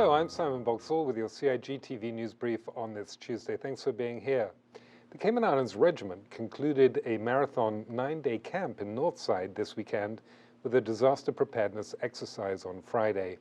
Hello, I'm Simon Boxall with your CIG TV news brief on this Tuesday. Thanks for being here. The Cayman Islands Regiment concluded a marathon 9-day camp in Northside this weekend with a disaster preparedness exercise on Friday.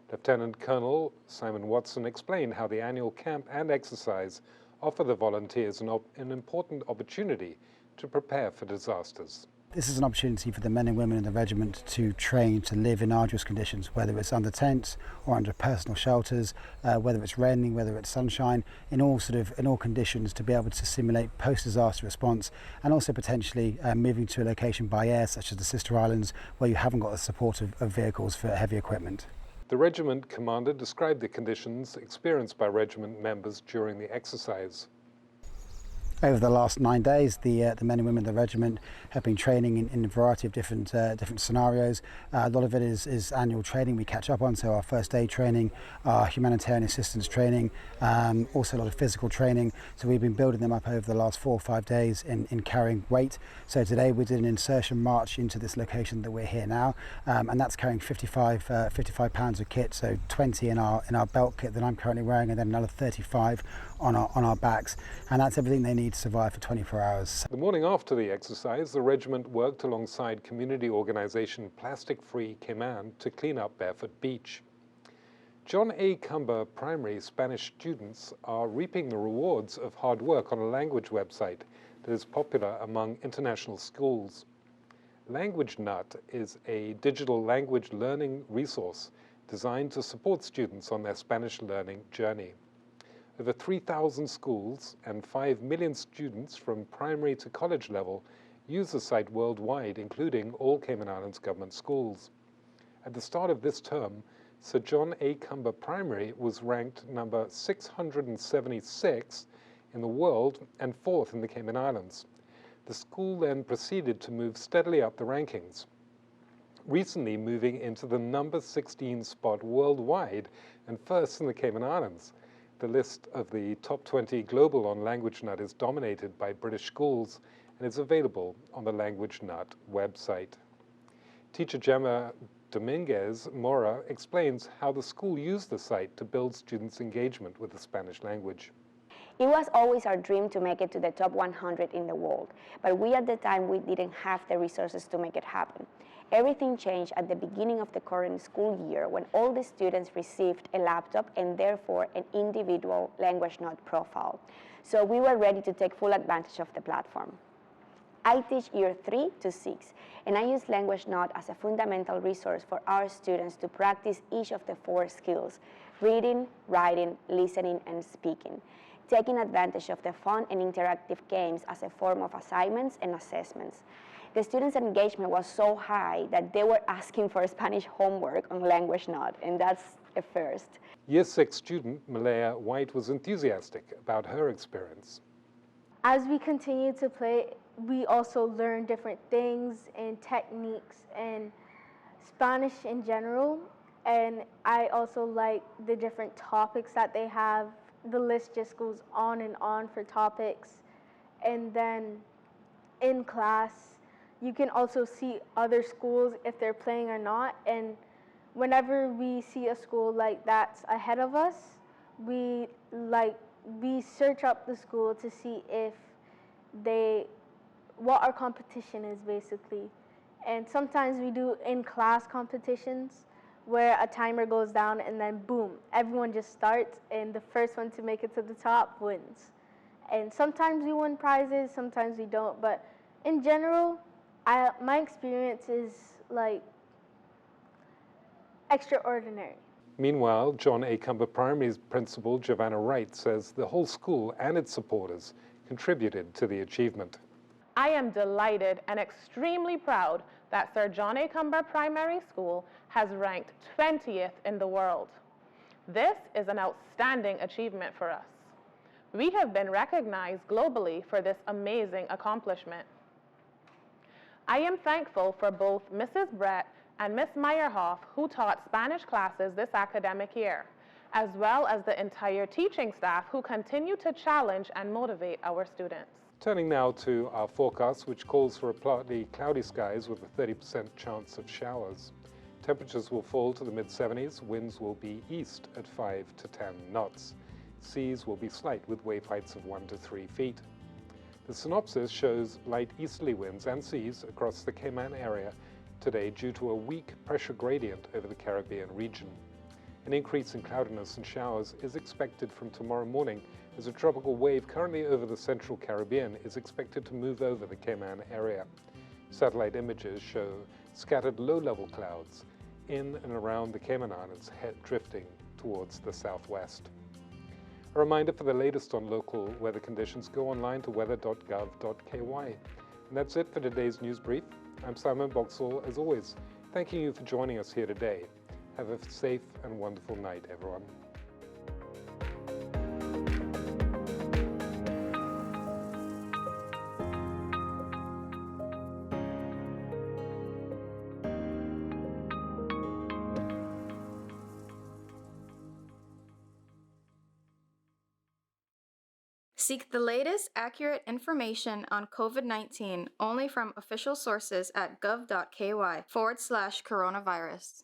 Lieutenant Colonel Simon Watson explained how the annual camp and exercise offer the volunteers an important opportunity to prepare for disasters. This is an opportunity for the men and women in the regiment to train to live in arduous conditions, whether it's under tents or under personal shelters, whether it's raining, whether it's sunshine, in all conditions, to be able to simulate post-disaster response, and also potentially moving to a location by air, such as the Sister Islands, where you haven't got the support of vehicles for heavy equipment. The regiment commander described the conditions experienced by regiment members during the exercise. Over the last 9 days, the men and women of the regiment have been training in a variety of different scenarios. A lot of it is annual training we catch up on, so our first aid training, our humanitarian assistance training, also a lot of physical training. So we've been building them up over the last 4 or 5 days in carrying weight. So today we did an insertion march into this location that we're here now, and that's carrying 55 pounds of kit, so 20 in our belt kit that I'm currently wearing, and then another 35 on our backs, and that's everything they need to survive for 24 hours. The morning after the exercise, the regiment worked alongside community organization Plastic Free Cayman to clean up Barefoot Beach. John A. Cumber Primary Spanish students are reaping the rewards of hard work on a language website that is popular among international schools. LanguageNut is a digital language learning resource designed to support students on their Spanish learning journey. Over 3,000 schools and 5 million students from primary to college level use the site worldwide, including all Cayman Islands government schools. At the start of this term, Sir John A. Cumber Primary was ranked number 676 in the world and 4th in the Cayman Islands. The school then proceeded to move steadily up the rankings, recently moving into the number 16 spot worldwide and 1st in the Cayman Islands. The list of the top 20 global on LanguageNut is dominated by British schools and is available on the LanguageNut website. Teacher Gemma Dominguez Mora explains how the school used the site to build students' engagement with the Spanish language. It was always our dream to make it to the top 100 in the world, but we at the time we didn't have the resources to make it happen. Everything changed at the beginning of the current school year when all the students received a laptop and therefore an individual LanguageNut profile. So we were ready to take full advantage of the platform. I teach year 3 to 6, and I use LanguageNut as a fundamental resource for our students to practice each of the 4 skills: reading, writing, listening, and speaking, taking advantage of the fun and interactive games as a form of assignments and assessments. The students' engagement was so high that they were asking for Spanish homework on LanguageNut, and that's a first. Year 6 student Malaya White was enthusiastic about her experience. As we continue to play, we also learn different things and techniques and Spanish in general, and I also like the different topics that they have. The list just goes on and on for topics, and then in class you can also see other schools if they're playing or not, and whenever we see a school like that's ahead of us, we search up the school to see if what our competition is basically. And sometimes we do in-class competitions where a timer goes down and then boom, everyone just starts and the first one to make it to the top wins. And sometimes we win prizes, sometimes we don't, but in general, my experience is like extraordinary. Meanwhile, John A. Cumber Primary's principal, Giovanna Wright, says the whole school and its supporters contributed to the achievement. I am delighted and extremely proud that Sir John A. Cumber Primary School has ranked 20th in the world. This is an outstanding achievement for us. We have been recognized globally for this amazing accomplishment. I am thankful for both Mrs. Brett and Ms. Meyerhoff, who taught Spanish classes this academic year, as well as the entire teaching staff who continue to challenge and motivate our students. Turning now to our forecast, which calls for partly cloudy skies with a 30% chance of showers. Temperatures will fall to the mid-70s, winds will be east at 5 to 10 knots. Seas will be slight with wave heights of 1 to 3 feet. The synopsis shows light easterly winds and seas across the Cayman area today due to a weak pressure gradient over the Caribbean region. An increase in cloudiness and showers is expected from tomorrow morning as a tropical wave currently over the central Caribbean is expected to move over the Cayman area. Satellite images show scattered low-level clouds in and around the Cayman Islands drifting towards the southwest. A reminder for the latest on local weather conditions, go online to weather.gov.ky. And that's it for today's news brief. I'm Simon Boxall, as always, thanking you for joining us here today. Have a safe and wonderful night, everyone. Seek the latest accurate information on COVID-19 only from official sources at gov.ky/coronavirus.